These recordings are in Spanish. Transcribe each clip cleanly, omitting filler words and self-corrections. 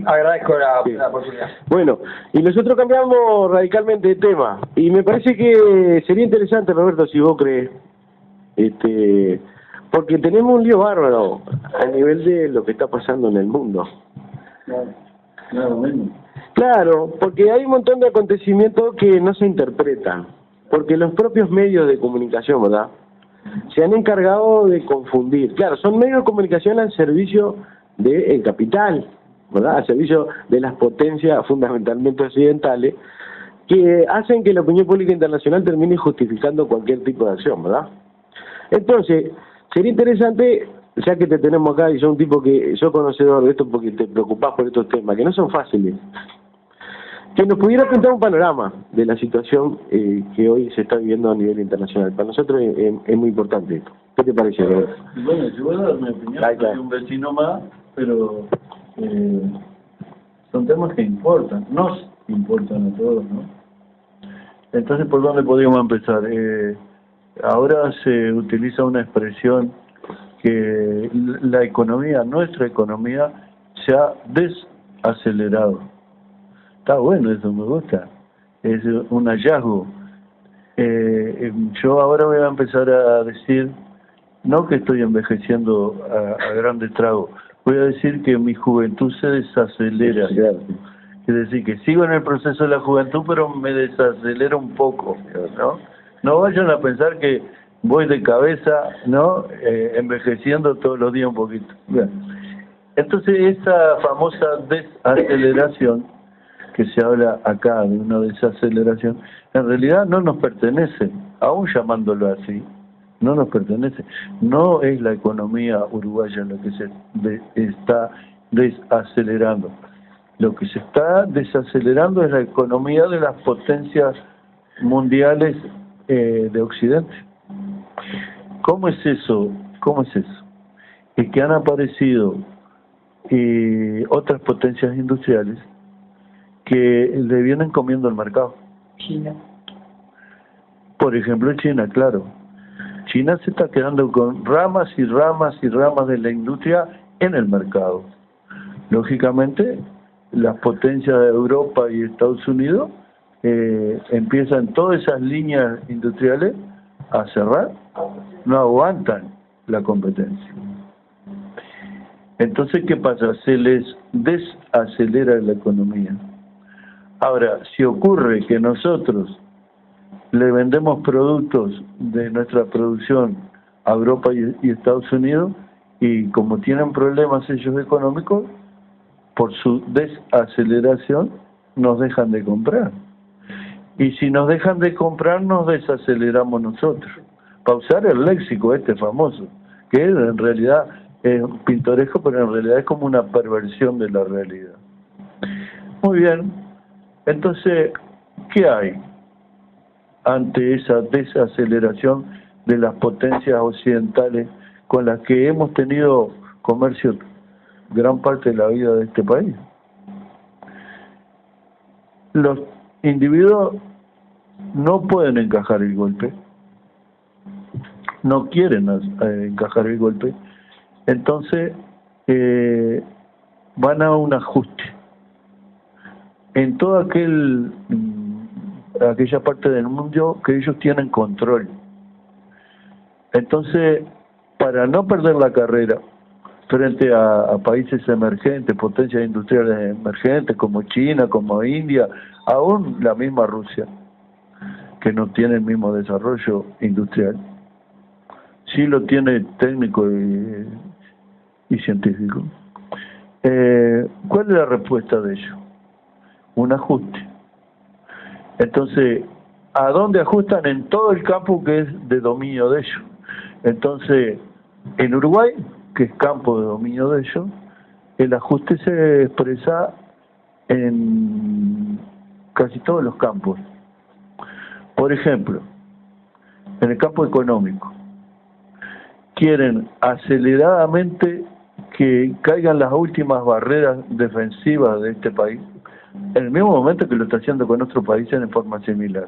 Agradezco Sí. la oportunidad. Bueno, y nosotros cambiamos radicalmente de tema. Y me parece que sería interesante, Roberto, si vos crees, porque tenemos un lío bárbaro a nivel de lo que está pasando en el mundo. Claro, bueno. Claro, porque hay un montón de acontecimientos que no se interpretan, porque los propios medios de comunicación, ¿verdad?, se han encargado de confundir. Claro, son medios de comunicación al servicio del capital, ¿verdad?, al servicio de las potencias fundamentalmente occidentales, que hacen que la opinión pública internacional termine justificando cualquier tipo de acción, ¿verdad? Entonces, sería interesante, ya que te tenemos acá y sos un tipo que sos conocedor de esto porque te preocupás por estos temas, que no son fáciles, que nos pudiera pintar un panorama de la situación que hoy se está viviendo a nivel internacional. Para nosotros es muy importante esto. ¿Qué te parece, Roberto? Bueno, yo voy a dar mi opinión, soy un vecino más, pero son temas que importan, nos importan a todos, ¿no? Entonces, ¿por dónde podríamos empezar? Ahora se utiliza una expresión que la economía, nuestra economía, se ha desacelerado. Está bueno, eso me gusta. Es un hallazgo. Yo ahora voy a empezar a decir, no que estoy envejeciendo a grandes tragos, voy a decir que mi juventud se desacelera. Es decir, que sigo en el proceso de la juventud, pero me desacelera un poco, ¿no? No vayan a pensar que voy de cabeza, ¿no? Envejeciendo todos los días un poquito. Bien. Entonces, esa famosa desaceleración, que se habla acá de una desaceleración, en realidad no nos pertenece, aún llamándolo así, no nos pertenece. No es la economía uruguaya lo que se está desacelerando. Lo que se está desacelerando es la economía de las potencias mundiales de Occidente. ¿Cómo es eso? ¿Cómo es eso? Es que han aparecido otras potencias industriales que le vienen comiendo el mercado. China. Por ejemplo, China, claro. China se está quedando con ramas y ramas y ramas de la industria en el mercado. Lógicamente, las potencias de Europa y Estados Unidos empiezan todas esas líneas industriales a cerrar, no aguantan la competencia. Entonces, ¿qué pasa? Se les desacelera la economía. Ahora, si ocurre que nosotros le vendemos productos de nuestra producción a Europa y Estados Unidos, y como tienen problemas ellos económicos, por su desaceleración, nos dejan de comprar. Y si nos dejan de comprar, nos desaceleramos nosotros. Para usar el léxico este famoso, que en realidad es pintoresco, pero en realidad es como una perversión de la realidad. Muy bien. Entonces, ¿qué hay ante esa desaceleración de las potencias occidentales con las que hemos tenido comercio gran parte de la vida de este país? Los individuos no pueden encajar el golpe, no quieren encajar el golpe, entonces van a un ajuste en toda aquella parte del mundo que ellos tienen control. Entonces, para no perder la carrera frente a países emergentes, potencias industriales emergentes como China, como India, aún la misma Rusia, que no tiene el mismo desarrollo industrial, sí lo tiene técnico y científico. ¿Cuál es la respuesta de ellos? Un ajuste. Entonces, ¿a dónde ajustan? En todo el campo que es de dominio de ellos. Entonces, en Uruguay, que es campo de dominio de ellos, el ajuste se expresa en casi todos los campos. Por ejemplo, en el campo económico, quieren aceleradamente que caigan las últimas barreras defensivas de este país, en el mismo momento que lo está haciendo con otros países en forma similar.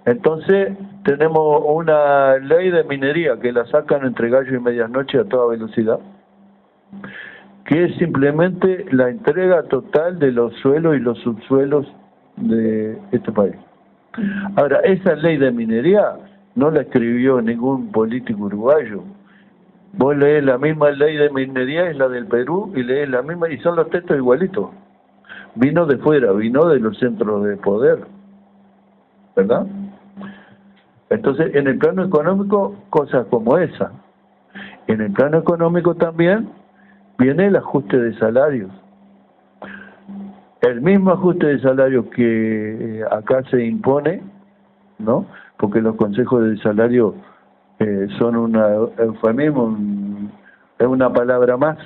Entonces, tenemos una ley de minería que la sacan entre gallo y medianoche a toda velocidad, que es simplemente la entrega total de los suelos y los subsuelos de este país. Ahora, esa ley de minería no la escribió ningún político uruguayo. Vos lees la misma ley de minería, es la del Perú, y lees la misma, y son los textos igualitos. Vino de fuera, vino de los centros de poder, ¿verdad? Entonces, en el plano económico, cosas como esa. En el plano económico también viene el ajuste de salarios. El mismo ajuste de salarios que acá se impone, ¿no? Porque los consejos de salario son un eufemismo, es una palabra más.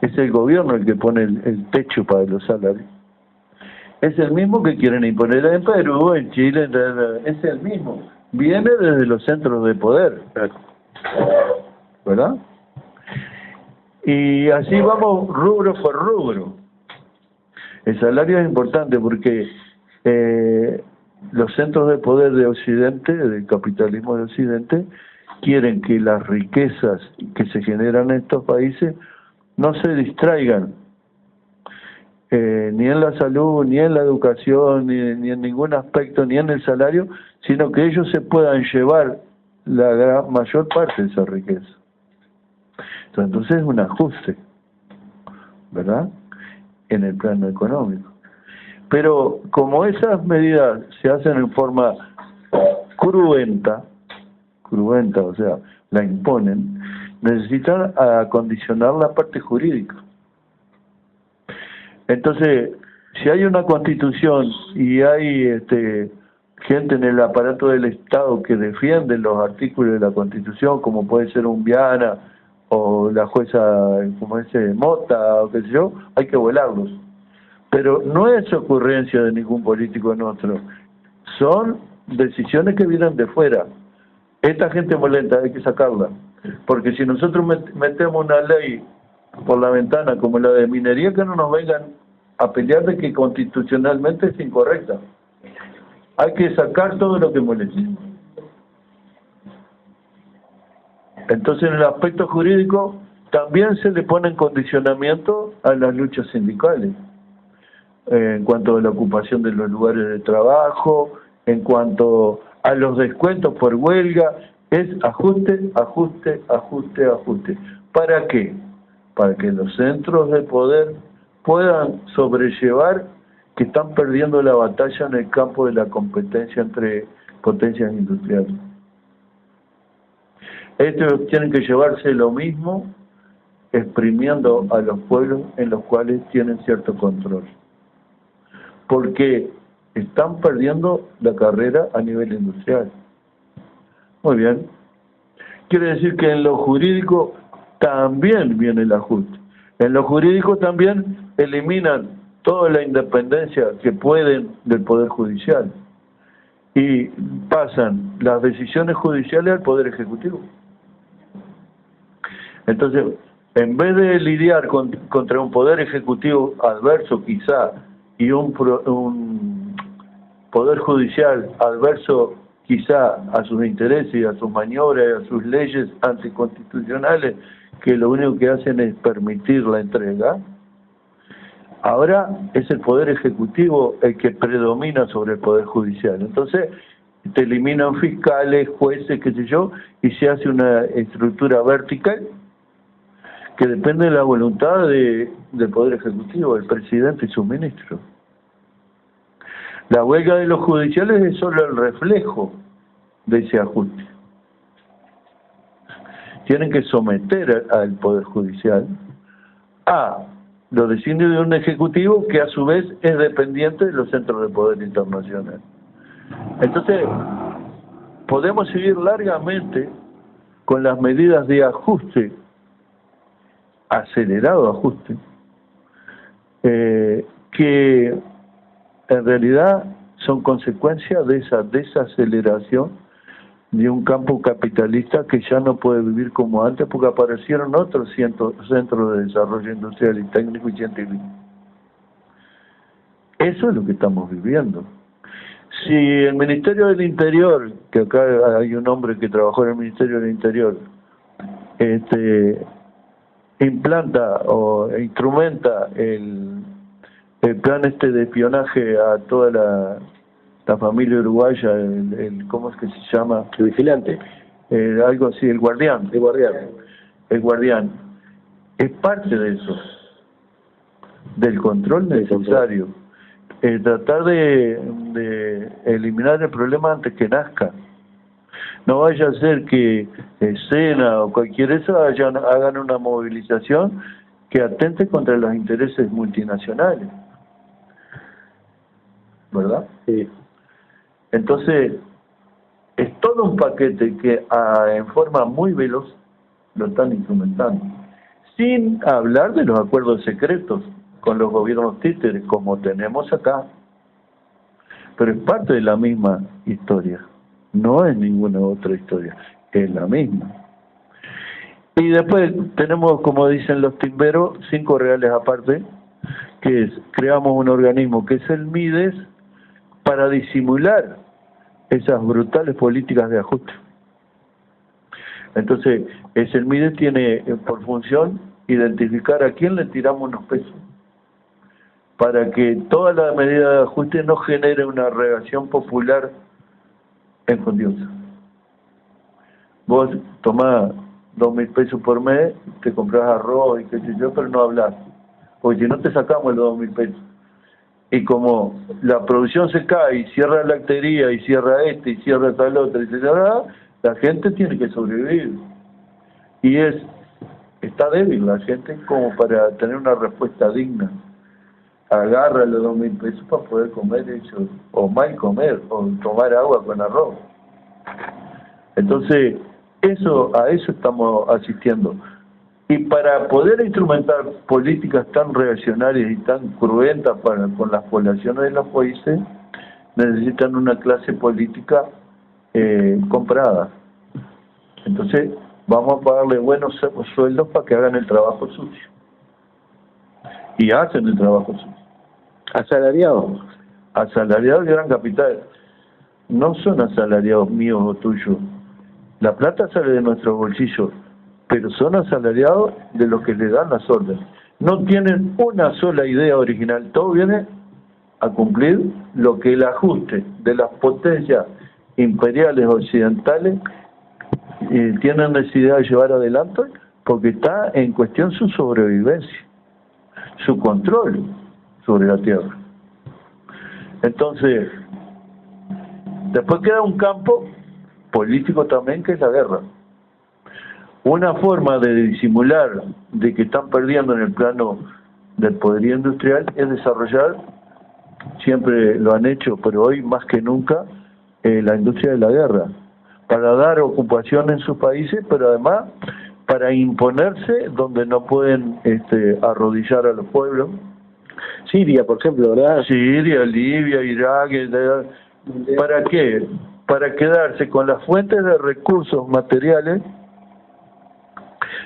Es el gobierno el que pone el techo para los salarios. Es el mismo que quieren imponer en Perú, en Chile, es el mismo. Viene desde los centros de poder, ¿verdad? Y así vamos rubro por rubro. El salario es importante porque los centros de poder de Occidente, del capitalismo de Occidente, quieren que las riquezas que se generan en estos países no se distraigan ni en la salud, ni en la educación, ni en ningún aspecto, ni en el salario, sino que ellos se puedan llevar la mayor parte de esa riqueza. Entonces es un ajuste, ¿verdad?, en el plano económico. Pero como esas medidas se hacen en forma cruenta, o sea, la imponen, necesitan acondicionar la parte jurídica. Entonces, si hay una constitución y hay gente en el aparato del Estado que defiende los artículos de la constitución, como puede ser un Viana o la jueza, como ese Mota o qué sé yo, hay que volarlos. Pero no es ocurrencia de ningún político nuestro, son decisiones que vienen de fuera. Esta gente molesta, hay que sacarla, porque si nosotros metemos una ley por la ventana como la de minería, que no nos vengan a pelear de que constitucionalmente es incorrecta. Hay que sacar todo lo que moleste. Entonces, en el aspecto jurídico también se le ponen condicionamiento a las luchas sindicales, en cuanto a la ocupación de los lugares de trabajo, en cuanto a los descuentos por huelga, es ajuste, ajuste, ajuste, ajuste. ¿Para qué? Para que los centros de poder puedan sobrellevar que están perdiendo la batalla en el campo de la competencia entre potencias industriales. Estos tienen que llevarse lo mismo, exprimiendo a los pueblos en los cuales tienen cierto control. Porque están perdiendo la carrera a nivel industrial. Muy bien. Quiere decir que en lo jurídico también viene el ajuste. En lo jurídico también eliminan toda la independencia que pueden del Poder Judicial y pasan las decisiones judiciales al Poder Ejecutivo. Entonces, en vez de lidiar contra un Poder Ejecutivo adverso quizá y un Poder Judicial adverso quizá a sus intereses, a sus maniobras, a sus leyes anticonstitucionales, que lo único que hacen es permitir la entrega, ahora es el Poder Ejecutivo el que predomina sobre el Poder Judicial. Entonces, te eliminan fiscales, jueces, qué sé yo, y se hace una estructura vertical que depende de la voluntad del Poder Ejecutivo, del presidente y sus ministros. La huelga de los judiciales es solo el reflejo de ese ajuste. Tienen que someter al Poder Judicial a los designios de un Ejecutivo que a su vez es dependiente de los centros de poder internacional. Entonces, podemos seguir largamente con las medidas de ajuste, acelerado ajuste, que en realidad son consecuencia de esa desaceleración de un campo capitalista que ya no puede vivir como antes porque aparecieron otros centros de desarrollo industrial y técnico y científico. Eso es lo que estamos viviendo. Si el Ministerio del Interior, que acá hay un hombre que trabajó en el Ministerio del Interior, implanta o instrumenta el plan de espionaje a toda la familia uruguaya, ¿cómo es que se llama? El vigilante. Algo así, el guardián. El guardián. El guardián. Es parte de eso, del control necesario. Tratar de eliminar el problema antes que nazca. No vaya a ser que Sena o cualquier eso hagan una movilización que atente contra los intereses multinacionales. ¿Verdad? Sí. Entonces, es todo un paquete que en forma muy veloz lo están instrumentando. Sin hablar de los acuerdos secretos con los gobiernos títeres, como tenemos acá. Pero es parte de la misma historia. No es ninguna otra historia. Es la misma. Y después tenemos, como dicen los timberos, 5 reales aparte, que es, creamos un organismo que es el MIDES para disimular esas brutales políticas de ajuste. Entonces, el MIDES tiene por función identificar a quién le tiramos unos pesos, para que toda la medida de ajuste no genere una reacción popular enjundiosa. Vos tomás 2.000 pesos por mes, te compras arroz y qué sé yo, pero no hablas, porque si no te sacamos los 2.000 pesos. Y como la producción se cae y cierra la lactería y cierra y cierra tal otra, la gente tiene que sobrevivir. Y está débil la gente como para tener una respuesta digna. Agarra los 2.000 pesos para poder comer eso, o mal comer, o tomar agua con arroz. Entonces, a eso estamos asistiendo. Y para poder instrumentar políticas tan reaccionarias y tan cruentas con las poblaciones de los países, necesitan una clase política comprada. Entonces, vamos a pagarle buenos sueldos para que hagan el trabajo sucio. Y hacen el trabajo sucio. ¿Asalariados? Asalariados de gran capital. No son asalariados míos o tuyos. La plata sale de nuestros bolsillos, pero son asalariados de los que le dan las órdenes. No tienen una sola idea original. Todo viene a cumplir lo que el ajuste de las potencias imperiales occidentales tienen necesidad de llevar adelante, porque está en cuestión su sobrevivencia, su control sobre la tierra. Entonces, después queda un campo político también, que es la guerra. Una forma de disimular de que están perdiendo en el plano del poderío industrial es desarrollar, siempre lo han hecho, pero hoy más que nunca, la industria de la guerra, para dar ocupación en sus países, pero además para imponerse donde no pueden arrodillar a los pueblos. Siria, por ejemplo, ¿verdad? Siria, Libia, Irak. ¿Para qué? Para quedarse con las fuentes de recursos materiales.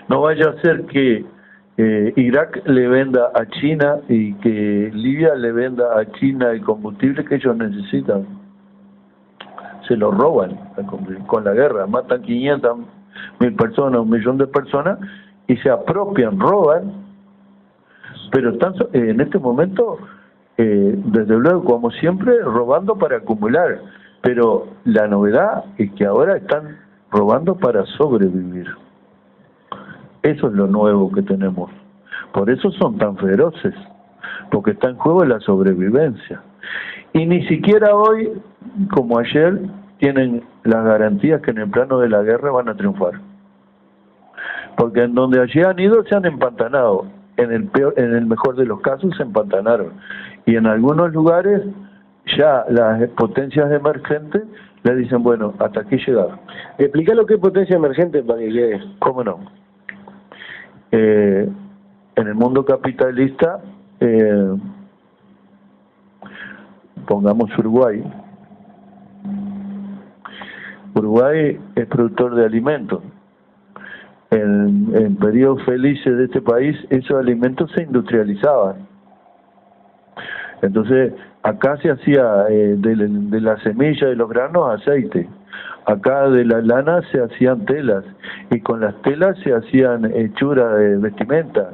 No vaya a ser que Irak le venda a China y que Libia le venda a China el combustible que ellos necesitan. Se lo roban con la guerra, matan 500.000 personas, 1.000.000 de personas, y se apropian, roban, pero están en este momento, desde luego, como siempre, robando para acumular, pero la novedad es que ahora están robando para sobrevivir. Eso es lo nuevo que tenemos. Por eso son tan feroces, porque está en juego la sobrevivencia. Y ni siquiera hoy, como ayer, tienen las garantías que en el plano de la guerra van a triunfar. Porque en donde allí han ido se han empantanado. En el mejor de los casos se empantanaron. Y en algunos lugares ya las potencias emergentes le dicen, bueno, hasta aquí llegaron. Explica lo que es potencia emergente para que quede. ¿Cómo no? En el mundo capitalista, pongamos Uruguay. Uruguay es productor de alimentos. En periodos felices de este país, esos alimentos se industrializaban. Entonces, Acá se hacía de la semilla de los granos aceite. Acá de la lana se hacían telas. Y con las telas se hacían hechuras de vestimenta.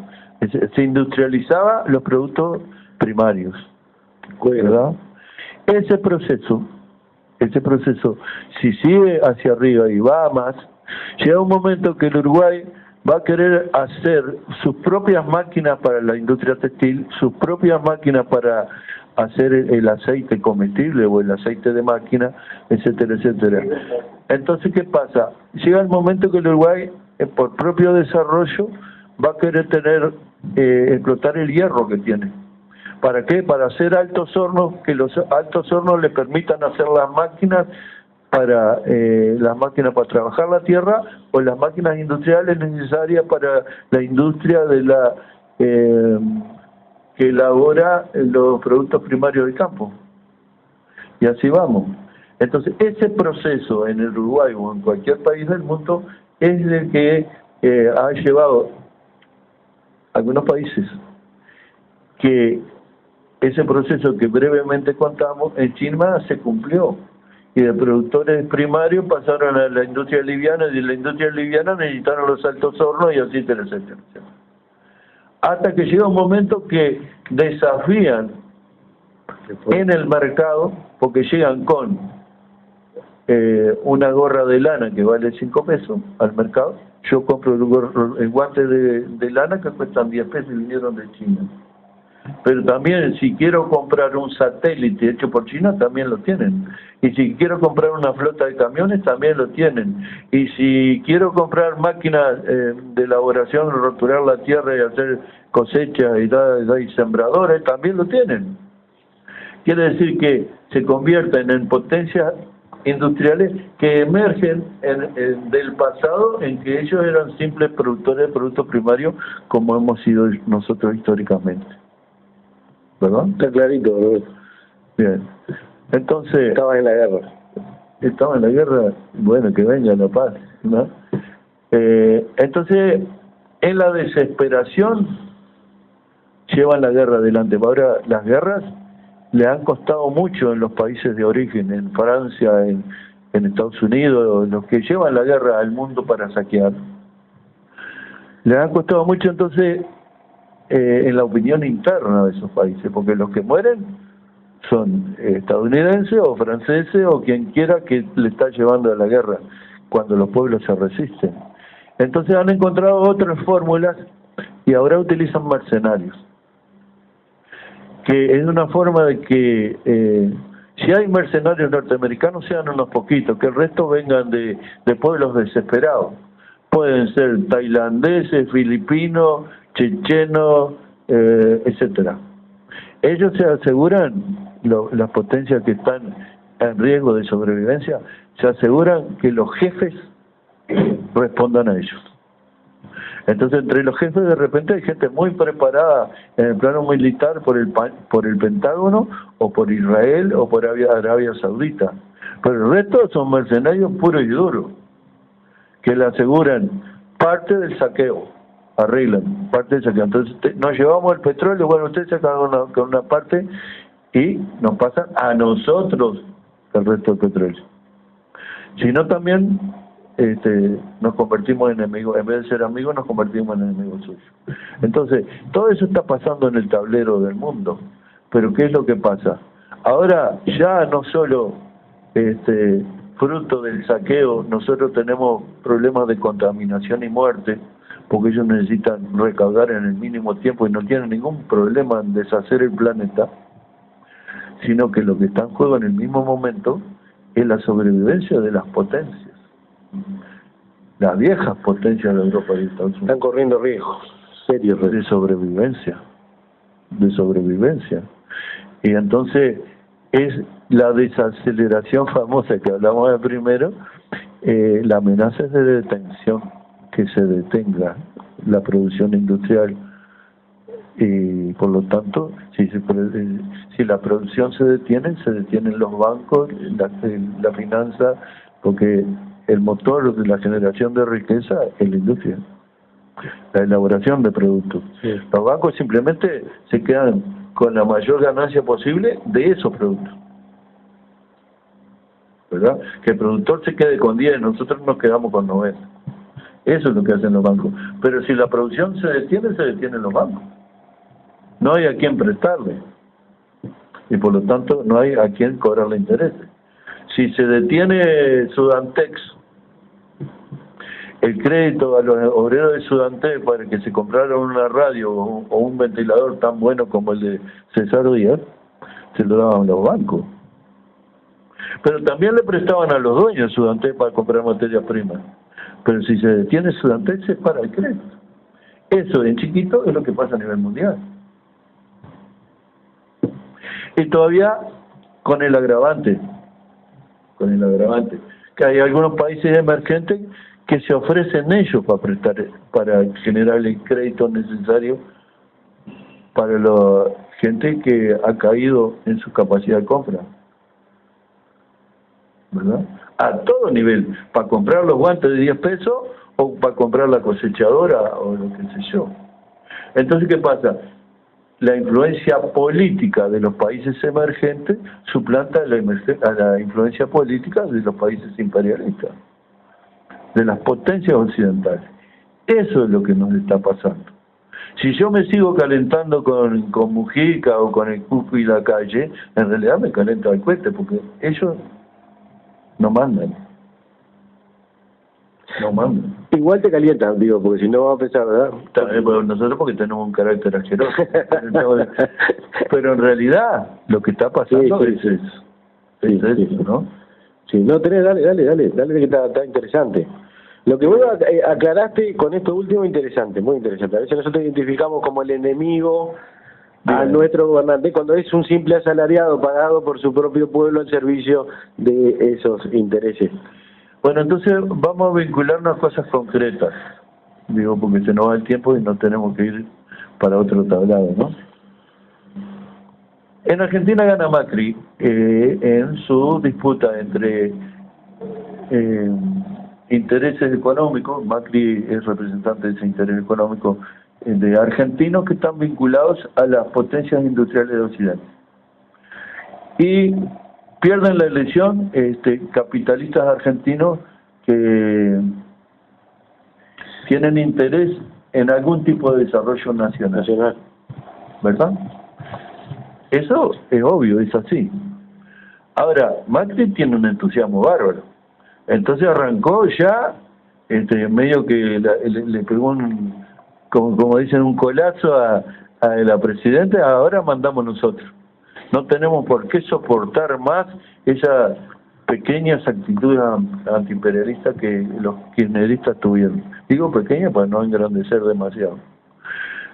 Se industrializaba los productos primarios. ¿Verdad? Ese proceso, si sigue hacia arriba y va a más, llega un momento que el Uruguay va a querer hacer sus propias máquinas para la industria textil, sus propias máquinas para hacer el aceite comestible o el aceite de máquina, etcétera, etcétera. Entonces, ¿qué pasa? Llega el momento que el Uruguay, por propio desarrollo, va a querer explotar el hierro que tiene. ¿Para qué? Para hacer altos hornos, que los altos hornos le permitan hacer las máquinas para trabajar la tierra, o las máquinas industriales necesarias para la industria de la que elabora los productos primarios del campo. Y así vamos. Entonces, ese proceso en el Uruguay o en cualquier país del mundo es el que ha llevado a algunos países que ese proceso que brevemente contamos en China se cumplió, y de productores primarios pasaron a la industria liviana, y de la industria liviana necesitaron los altos hornos, y así, etcétera, etcétera. Hasta que llega un momento que desafían en el mercado, porque llegan con una gorra de lana que vale 5 pesos al mercado. Yo compro el guante de lana que cuestan 10 pesos y vinieron de China. Pero también, si quiero comprar un satélite hecho por China, también lo tienen. Y si quiero comprar una flota de camiones, también lo tienen. Y si quiero comprar máquinas de elaboración, roturar la tierra y hacer cosechas y sembradores, también lo tienen. Quiere decir que se convierten en potencias industriales que emergen del pasado, en que ellos eran simples productores de productos primarios, como hemos sido nosotros históricamente. ¿Verdad? Está clarito, ¿verdad? Bien. Entonces... Estaba en la guerra. Estaba en la guerra, bueno, que venga la paz, ¿no? Entonces, en la desesperación, llevan la guerra adelante. Ahora, las guerras le han costado mucho en los países de origen, en Francia, en Estados Unidos, los que llevan la guerra al mundo para saquear. Le han costado mucho, entonces... en la opinión interna de esos países, porque los que mueren son estadounidenses o franceses o quien quiera que le está llevando a la guerra, cuando los pueblos se resisten. Entonces han encontrado otras fórmulas y ahora utilizan mercenarios, que es una forma de que si hay mercenarios norteamericanos sean unos poquitos, que el resto vengan de pueblos desesperados. Pueden ser tailandeses, filipinos, chechenos, etcétera. Ellos se aseguran, las potencias que están en riesgo de sobrevivencia, se aseguran que los jefes respondan a ellos. Entonces, entre los jefes de repente hay gente muy preparada en el plano militar por el Pentágono, o por Israel, o por Arabia Saudita. Pero el resto son mercenarios puros y duros, que le aseguran parte del saqueo. Arreglan parte del saqueo. Entonces nos llevamos el petróleo, bueno, ustedes se quedan con una parte y nos pasan a nosotros el resto del petróleo. Si no, también nos convertimos en enemigos, en vez de ser amigos nos convertimos en enemigos suyos. Entonces, todo eso está pasando en el tablero del mundo. Pero ¿qué es lo que pasa? Ahora ya no solo fruto del saqueo, nosotros tenemos problemas de contaminación y muerte, porque ellos necesitan recaudar en el mínimo tiempo y no tienen ningún problema en deshacer el planeta, sino que lo que está en juego en el mismo momento es la sobrevivencia de las potencias, las viejas potencias de Europa y Estados Unidos. Están corriendo riesgos serios de sobrevivencia. Y entonces es la desaceleración famosa que hablamos de primero, la amenaza es de detención, que se detenga la producción industrial, y por lo tanto si la producción se detienen los bancos, la finanza, porque el motor de la generación de riqueza es la industria, la elaboración de productos. Sí. Los bancos simplemente se quedan con la mayor ganancia posible de esos productos, ¿verdad? Que el productor se quede con 10, nosotros nos quedamos con 90. Eso es lo que hacen los bancos. Pero si la producción se detienen los bancos. No hay a quien prestarle. Y por lo tanto no hay a quien cobrarle intereses. Si se detiene Sudantex, el crédito a los obreros de Sudantex para que se compraran una radio o un ventilador tan bueno como el de César Díaz, se lo daban los bancos. Pero también le prestaban a los dueños de Sudantex para comprar materias primas. Pero si se detiene Sudantex, se para el crédito. Eso en chiquito es lo que pasa a nivel mundial. Y todavía con el agravante, que hay algunos países emergentes que se ofrecen ellos para prestar, para generar el crédito necesario para la gente que ha caído en su capacidad de compra, ¿verdad? A todo nivel, para comprar los guantes de 10 pesos o para comprar la cosechadora o lo que sé yo. Entonces, ¿qué pasa? La influencia política de los países emergentes suplanta a la influencia política de los países imperialistas, de las potencias occidentales. Eso es lo que nos está pasando. Si yo me sigo calentando con Mujica o con el Cuco y la calle, en realidad me calento al cohete, porque ellos no mandan. No mandan. Igual te calientan, digo, porque si no va a pesar, ¿verdad? También nosotros porque tenemos un carácter asqueroso. Pero en realidad lo que está pasando es eso, ¿no? Sí, no tenés, dale, que está interesante. Lo que vos aclaraste con esto último, interesante, muy interesante. A veces nosotros identificamos como el enemigo a nuestro gobernante cuando es un simple asalariado pagado por su propio pueblo al servicio de esos intereses. Bueno, entonces vamos a vincularnos a cosas concretas, digo, porque se nos va el tiempo y no tenemos que ir para otro tablado, ¿no? En Argentina gana Macri en su disputa entre intereses económicos. Macri es representante de ese interés económico de argentinos que están vinculados a las potencias industriales de Occidente. Y pierden la elección capitalistas argentinos que tienen interés en algún tipo de desarrollo nacional, ¿verdad? Eso es obvio, es así. Ahora, Macri tiene un entusiasmo bárbaro. Entonces arrancó ya, medio que le pegó como dicen, un colazo a la presidenta. Ahora mandamos nosotros. No tenemos por qué soportar más esas pequeñas actitudes antiimperialistas que los kirchneristas tuvieron. Digo pequeñas para no engrandecer demasiado.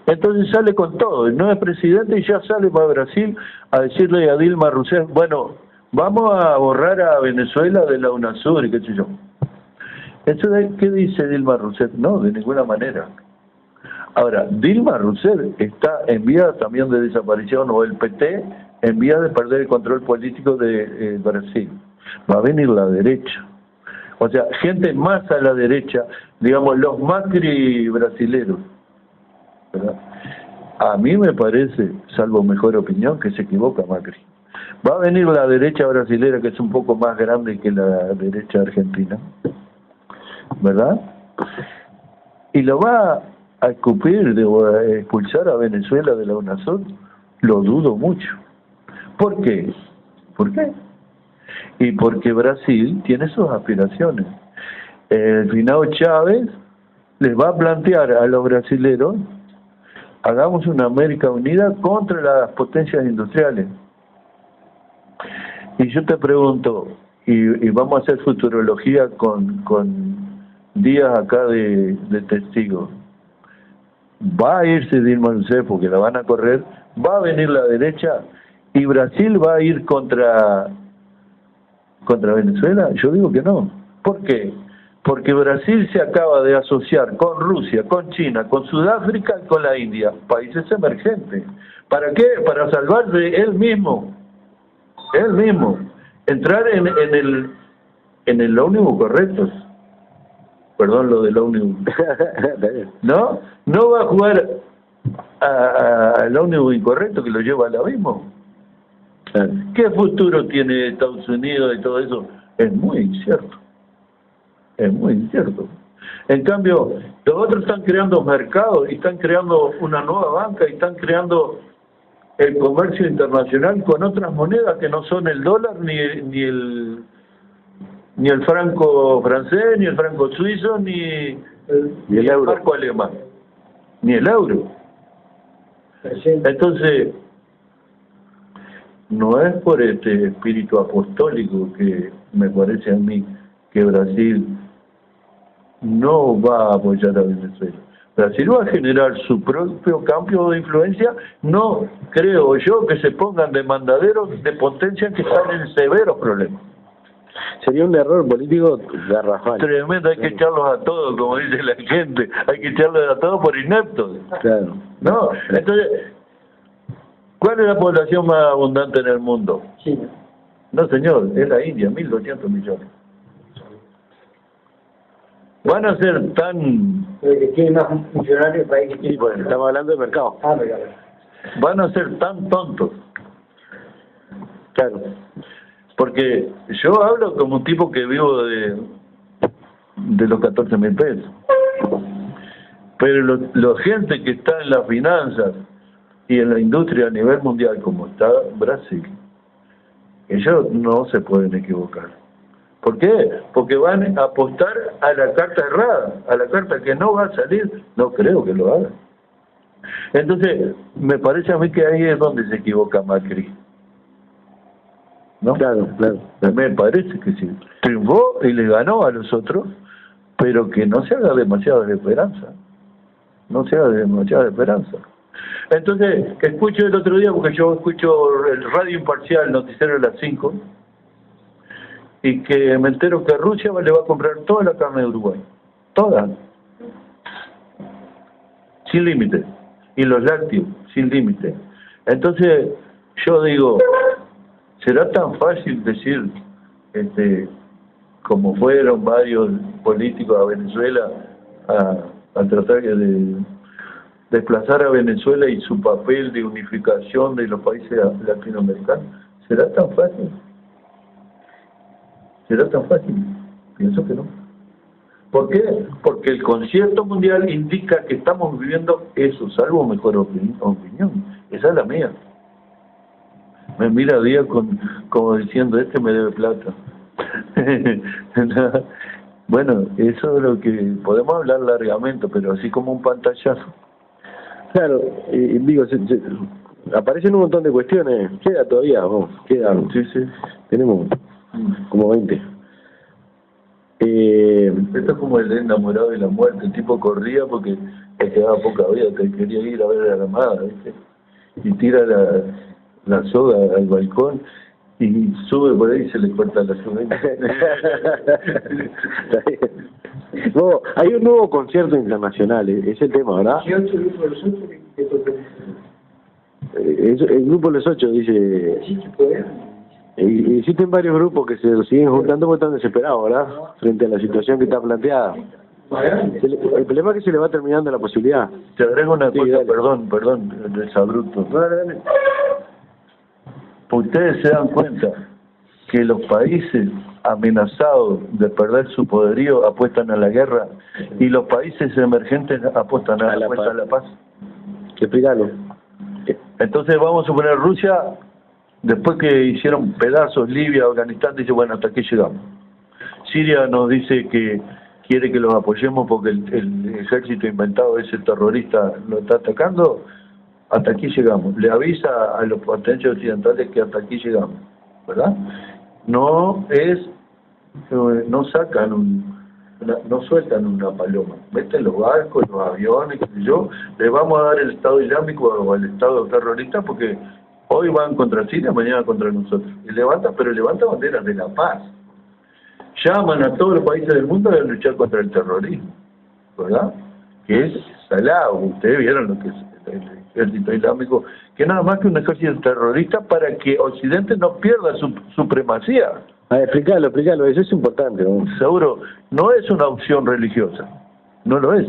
Entonces sale con todo, el nuevo presidente y ya sale para Brasil a decirle a Dilma Rousseff, bueno, vamos a borrar a Venezuela de la UNASUR y qué sé yo. Entonces, ¿qué dice Dilma Rousseff? No, de ninguna manera. Ahora, Dilma Rousseff está en vía también de desaparición, o el PT en vía de perder el control político de Brasil. Va a venir la derecha. O sea, gente más a la derecha, digamos, los Macri brasileros, ¿verdad? A mí me parece, salvo mejor opinión, que se equivoca Macri. Va a venir la derecha brasilera, que es un poco más grande que la derecha argentina, ¿verdad? Y lo va a escupir, a expulsar a Venezuela de la UNASUR. Lo dudo mucho. ¿Por qué? ¿Por qué? Y porque Brasil tiene sus aspiraciones. El finado Chávez les va a plantear a los brasileros: hagamos una América unida contra las potencias industriales. Y yo te pregunto, y vamos a hacer futurología con días acá de testigos. Va a irse Dilma Rousseff porque la van a correr, va a venir la derecha y Brasil va a ir contra Venezuela. Yo digo que no. ¿Por qué? Porque Brasil se acaba de asociar con Rusia, con China, con Sudáfrica y con la India, países emergentes. ¿Para qué? Para salvarse él mismo. Él mismo. Entrar en el ómnibus correcto. Perdón lo del ómnibus. No va a jugar al ómnibus incorrecto que lo lleva al abismo. Claro. ¿Qué futuro tiene Estados Unidos y todo eso? Es muy incierto. Es muy incierto. En cambio, los otros están creando mercados y están creando una nueva banca y están creando el comercio internacional con otras monedas que no son el dólar ni el franco francés, ni el franco suizo, ni el euro. marco alemán, ni el euro. Entonces, no es por este espíritu apostólico que me parece a mí que Brasil no va a apoyar a Venezuela. Brasil va a generar su propio campo de influencia. No creo yo que se pongan de mandaderos de potencia que están en severos problemas. Sería un error político garrafal. Tremendo, hay que echarlos a todos, como dice la gente. Hay que echarlos a todos por ineptos. Claro. ¿No? Entonces, ¿cuál es la población más abundante en el mundo? China. No, señor, es la India, 1.200 millones. Van a ser tan... Que tiene más funcionarios país que Sí, tiene. pues estamos hablando de mercado. Ah, me cago. Van a ser tan tontos. Claro. Porque yo hablo como un tipo que vivo de los 14.000 pesos. Pero la gente que está en las finanzas y en la industria a nivel mundial, como está Brasil, ellos no se pueden equivocar. ¿Por qué? Porque van a apostar a la carta errada, a la carta que no va a salir. No creo que lo hagan. Entonces, me parece a mí que ahí es donde se equivoca Macri. ¿No? Claro. Me parece que sí. Triunfó y le ganó a los otros, pero que no se haga demasiada esperanza. No se haga demasiada esperanza. Entonces, escucho el otro día, porque yo escucho el radio imparcial, noticiero de las 5, y que me entero que Rusia le va a comprar toda la carne de Uruguay. Toda. Sin límite. Y los lácteos, sin límite. Entonces, yo digo, ¿será tan fácil decir, como fueron varios políticos a Venezuela a tratar de desplazar a Venezuela y su papel de unificación de los países latinoamericanos? ¿Será tan fácil? ¿Será tan fácil? Pienso que no. ¿Por qué? Porque el concierto mundial indica que estamos viviendo eso, salvo mejor opinión. Esa es la mía. Me mira Díaz como diciendo, me debe plata. Bueno, eso es lo que podemos hablar largamente, pero así como un pantallazo. Claro, digo, aparecen un montón de cuestiones. Queda todavía, queda. Sí. Tenemos como 20. Esto es como el enamorado de la muerte. El tipo corría porque le quedaba poca vida, que quería ir a ver a la armada, ¿viste? Y tira la soga al balcón y sube por ahí y se le corta la soga. Hay un nuevo concierto internacional, es el tema, ¿verdad? ¿Qué otro grupo de los otros que tocan? El grupo de los 8 dice... Sí, que puede. Existen varios grupos que se siguen juntando porque están desesperados, ¿verdad? Frente a la situación que está planteada. El problema es que se le va terminando la posibilidad. Te agrego una cosa, dale. perdón, desabrupto. Ustedes se dan cuenta que los países amenazados de perder su poderío apuestan a la guerra y los países emergentes apuestan a la paz. Explícalo. Entonces vamos a suponer Rusia, después que hicieron pedazos Libia, Afganistán, dice, bueno, hasta aquí llegamos. Siria nos dice que quiere que los apoyemos porque el ejército inventado, ese terrorista, lo está atacando. Hasta aquí llegamos. Le avisa a los potencias occidentales que hasta aquí llegamos, ¿verdad? No sacan no sueltan una paloma, meten los barcos, los aviones, qué sé yo, le vamos a dar el Estado Islámico o el Estado terrorista porque hoy van contra Siria, mañana contra nosotros. Y levanta banderas de la paz. Llaman a todos los países del mundo a luchar contra el terrorismo, ¿verdad? Que es salado. Ustedes vieron lo que es el ejército islámico, que nada más que un ejército terrorista para que Occidente no pierda su supremacía. Explícalo, eso es importante, ¿no? Seguro, no es una opción religiosa, no lo es.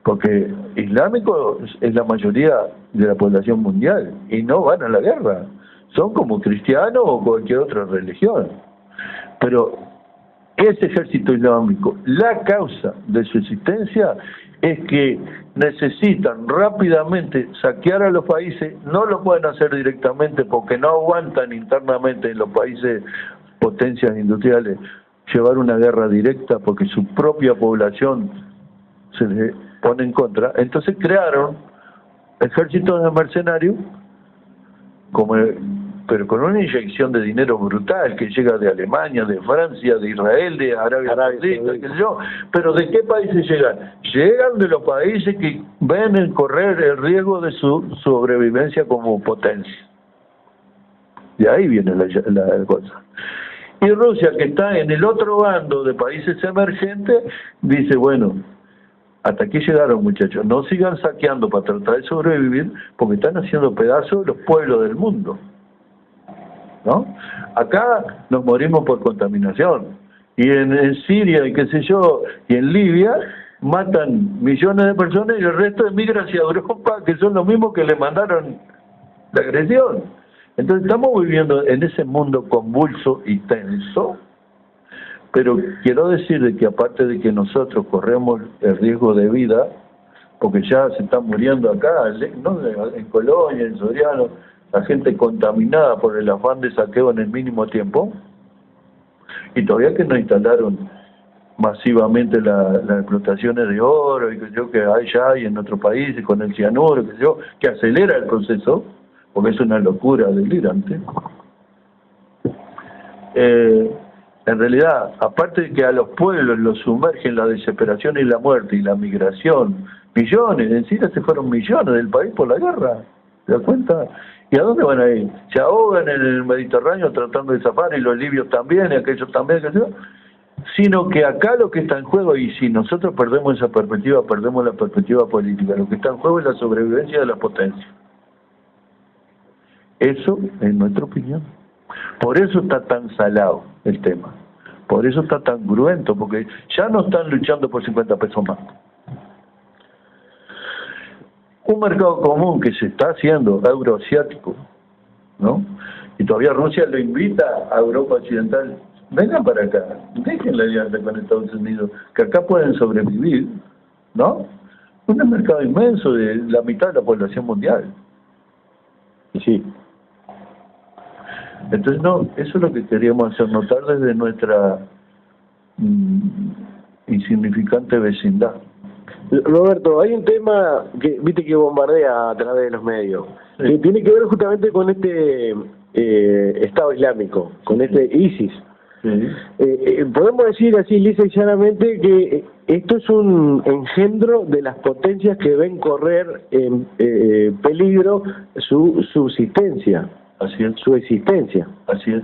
porque islámicos es la mayoría de la población mundial y no van a la guerra, son como cristianos o cualquier otra religión, pero ese ejército islámico, la causa de su existencia es que necesitan rápidamente saquear a los países, no lo pueden hacer directamente porque no aguantan internamente en los países potencias industriales llevar una guerra directa porque su propia población se les pone en contra. Entonces crearon ejércitos de mercenarios pero con una inyección de dinero brutal que llega de Alemania, de Francia, de Israel, de Arabia Saudita, qué sé yo. Pero ¿de qué países llegan? Llegan de los países que ven el correr el riesgo de su sobrevivencia como potencia. De ahí viene la cosa. Y Rusia, que está en el otro bando de países emergentes, dice, bueno, hasta aquí llegaron, muchachos, no sigan saqueando para tratar de sobrevivir, porque están haciendo pedazos los pueblos del mundo, ¿no? Acá nos morimos por contaminación, y en Siria y qué sé yo, y en Libia matan millones de personas y el resto emigra hacia Europa, que son los mismos que le mandaron la agresión. Entonces estamos viviendo en ese mundo convulso y tenso, pero quiero decir de que aparte de que nosotros corremos el riesgo de vida, porque ya se están muriendo acá, ¿no? En Colonia, en Soriano, la gente contaminada por el afán de saqueo en el mínimo tiempo, y todavía que no instalaron masivamente las explotaciones de oro y que yo que hay ya y en otros países con el cianuro, que acelera el proceso, porque es una locura delirante. En realidad, aparte de que a los pueblos los sumergen la desesperación y la muerte y la migración, millones, en Siria se fueron millones del país por la guerra, ¿te das cuenta? ¿Y a dónde van a ir? Se ahogan en el Mediterráneo tratando de zafar, y los libios también, y aquellos también, sino que acá lo que está en juego, y si nosotros perdemos esa perspectiva, perdemos la perspectiva política, lo que está en juego es la sobrevivencia de la potencia. Eso es nuestra opinión. Por eso está tan salado el tema. Por eso está tan cruento, porque ya no están luchando por 50 pesos más. Un mercado común que se está haciendo, euroasiático, ¿no? Y todavía Rusia lo invita a Europa Occidental, vengan para acá, dejen la alianza con Estados Unidos, que acá pueden sobrevivir, ¿no? Un mercado inmenso de la mitad de la población mundial. Y sí. Entonces, no, eso es lo que queríamos hacer notar desde nuestra insignificante vecindad. Roberto, hay un tema que viste que bombardea a través de los medios, sí, que tiene que ver justamente con este Estado Islámico, con este ISIS. Sí. Podemos decir así lisa y llanamente que esto es un engendro de las potencias que ven correr en peligro su subsistencia. Así es. Su existencia. Así es.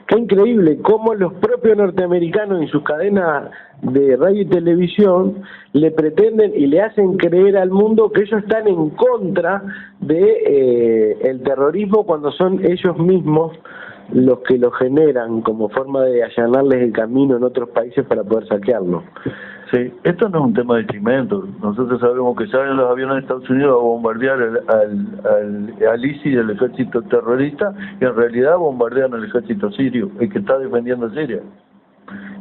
Qué increíble cómo los propios norteamericanos en sus cadenas de radio y televisión le pretenden y le hacen creer al mundo que ellos están en contra de el terrorismo cuando son ellos mismos los que lo generan como forma de allanarles el camino en otros países para poder saquearlo. Sí, esto no es un tema de chimentos. Nosotros sabemos que salen los aviones de Estados Unidos a bombardear al ISIS, el ejército terrorista, y en realidad bombardean al ejército sirio, el que está defendiendo a Siria.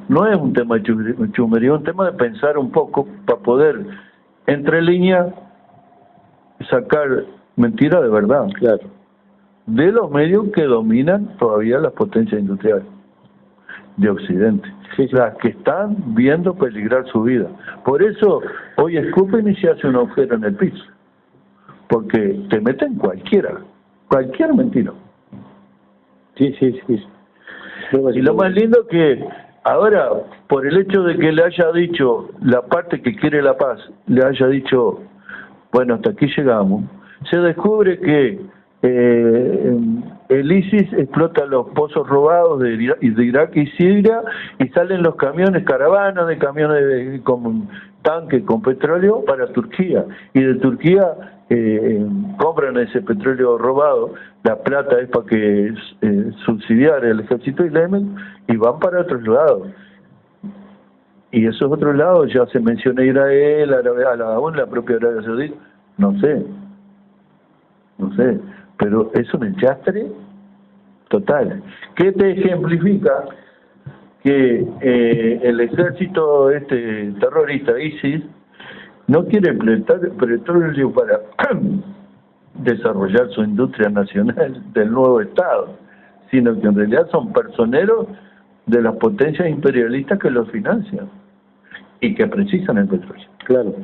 No es un tema de chumería, es un tema de pensar un poco para poder, entre líneas, sacar mentira de verdad. Claro. De los medios que dominan todavía las potencias industriales de Occidente, sí, sí, las que están viendo peligrar su vida. Por eso hoy escupen y se hace un agujero en el piso, porque te meten cualquier mentira. Sí, sí, sí. Y lo más lindo que ahora, por el hecho de que le haya dicho la parte que quiere la paz, le haya dicho, bueno, hasta aquí llegamos, se descubre que el ISIS explota los pozos robados de Irak y Siria, y salen los camiones, caravanas de camiones con tanques con petróleo para Turquía, y de Turquía compran ese petróleo robado, la plata es para que subsidiar el ejército islámico, y van para otros lados. Y esos otros lados, ya se menciona Israel, aún la propia Arabia Saudita, no sé, pero es un enchastre total. ¿Qué te ejemplifica? Que el ejército terrorista ISIS no quiere petróleo para desarrollar su industria nacional del nuevo Estado, sino que en realidad son personeros de las potencias imperialistas que los financian y que precisan el petróleo. Claro.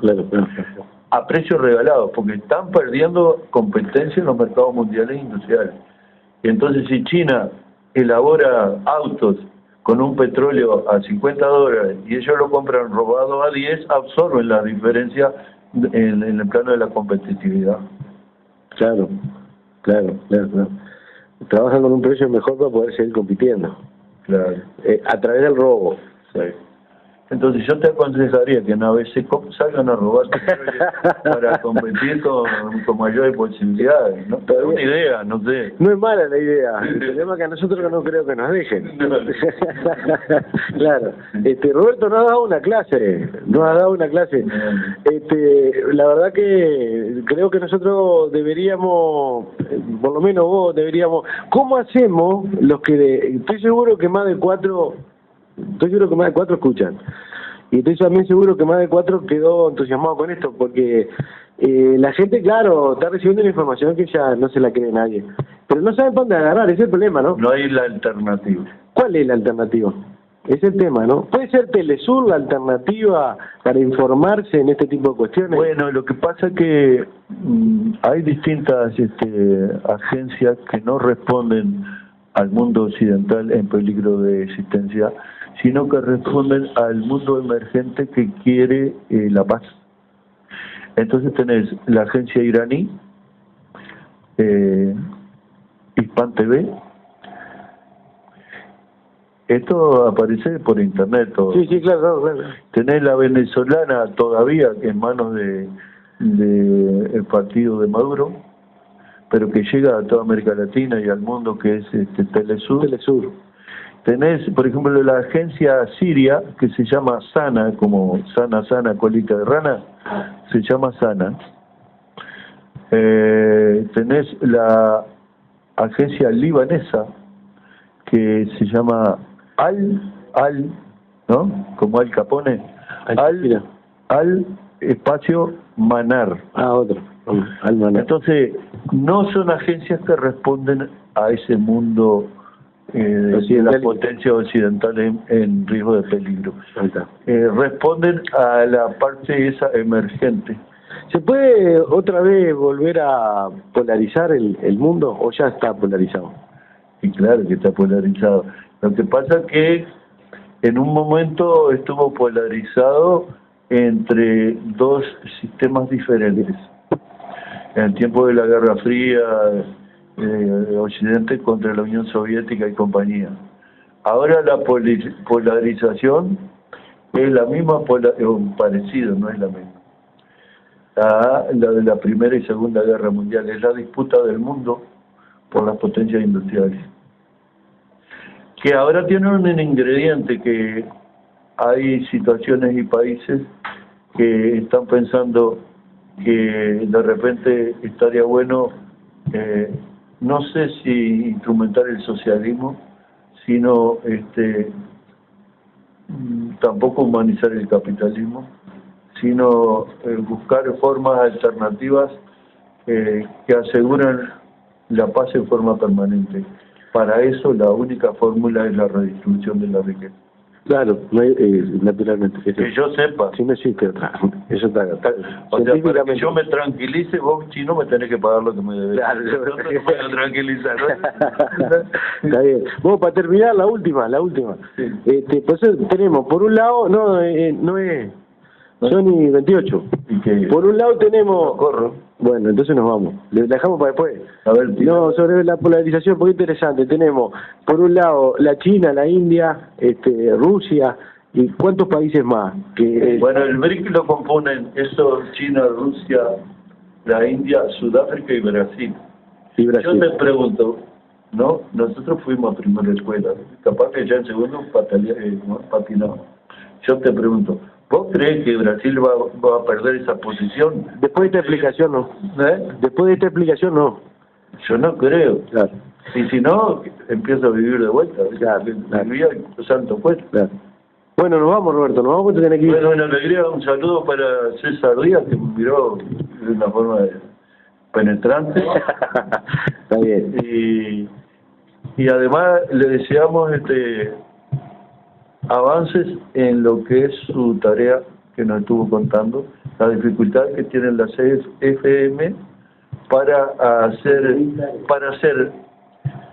A precios regalados, porque están perdiendo competencia en los mercados mundiales industriales. Y entonces si China elabora autos con un petróleo a $50 y ellos lo compran robado a 10, absorben la diferencia en el plano de la competitividad. Claro. Trabajan con un precio mejor para poder seguir compitiendo. Claro. A través del robo. Sí. Entonces yo te aconsejaría que una vez salgan a robar para competir con mayores posibilidades, ¿no? Pero una idea, no sé. No es mala la idea, el problema es que a nosotros no creo que nos dejen. Claro. Roberto nos ha dado una clase, la verdad que creo que nosotros deberíamos, por lo menos vos deberíamos, ¿cómo hacemos los que, estoy seguro que más de 4 escuchan? Y estoy también seguro que más de 4 quedó entusiasmado con esto, porque la gente, claro, está recibiendo una información que ya no se la cree nadie. Pero no saben para dónde agarrar, ese es el problema, ¿no? No hay la alternativa. ¿Cuál es la alternativa? Es el tema, ¿no? ¿Puede ser Telesur la alternativa para informarse en este tipo de cuestiones? Bueno, lo que pasa es que hay distintas agencias que no responden al mundo occidental en peligro de existencia, sino que responden al mundo emergente que quiere la paz. Entonces tenés la agencia iraní, Hispan TV. Esto aparece por internet todo. Sí, claro. Tenés la venezolana todavía, que en manos de el partido de Maduro, pero que llega a toda América Latina y al mundo, que es Telesur. Tenés, por ejemplo, la agencia siria, que se llama Sana, como sana, colita de rana, se llama Sana. Tenés la agencia libanesa, que se llama ¿no? Como Al Capone, Al espacio Manar. Otro. Al Manar. Entonces, no son agencias que responden a ese mundo de la potencia occidental en riesgo de peligro. Responden a la parte esa emergente. ¿Se puede otra vez volver a polarizar el mundo o ya está polarizado? Y claro que está polarizado. Lo que pasa es que en un momento estuvo polarizado entre dos sistemas diferentes. En el tiempo de la Guerra Fría, Occidente contra la Unión Soviética y compañía. Ahora la polarización es la misma, parecido, no es la misma. La de la Primera y Segunda Guerra Mundial es la disputa del mundo por las potencias industriales, que ahora tienen un ingrediente, que hay situaciones y países que están pensando que de repente estaría bueno, no sé si instrumentar el socialismo, sino tampoco humanizar el capitalismo, sino buscar formas alternativas que aseguran la paz en forma permanente. Para eso la única fórmula es la redistribución de la riqueza. Claro, naturalmente. Que yo sepa. Sí, no existe otra. Eso está o sea, para que yo me tranquilice, vos, chino, me tenés que pagar lo que me debes. Claro, yo no te puedo tranquilizar, ¿no? Está bien. Bueno, para terminar, la última. Sí. Pues tenemos, por un lado, no es Sony 28. Por un lado tenemos... Corro. Bueno, entonces nos vamos. Le dejamos para después. A ver, no, sobre la polarización, porque interesante. Tenemos, por un lado, la China, la India, Rusia, y ¿cuántos países más? Bueno, el BRIC lo componen eso: China, Rusia, la India, Sudáfrica y Brasil. Yo me pregunto, ¿no? Nosotros fuimos a primera escuela, capaz que ya en segundo patinamos. yo te pregunto, ¿vos crees que Brasil va a perder esa posición? Después de esta explicación, no. ¿Eh? Después de esta explicación, no. Yo no creo. Claro. Y si no, empiezo a vivir de vuelta. Claro. Vivía el santo pues. Claro. Bueno, nos vamos, Roberto, nos vamos, te tenés que ir. Bueno, en alegría, un saludo para César Díaz, que me miró de una forma penetrante. Está bien. Y además le deseamos avances en lo que es su tarea que nos estuvo contando, la dificultad que tienen las FM para hacer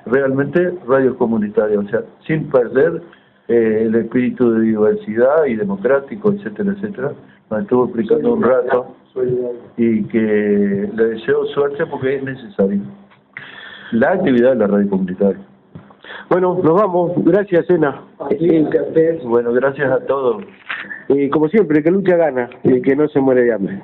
realmente radios comunitarias, o sea, sin perder el espíritu de diversidad y democrático, etcétera, etcétera. Nos estuvo explicando un rato y que le deseo suerte porque es necesario la actividad de la radio comunitaria. Bueno, nos vamos. Gracias, Sena. Bueno, gracias a todos. Como siempre, el que lucha gana y el que no se muere de hambre.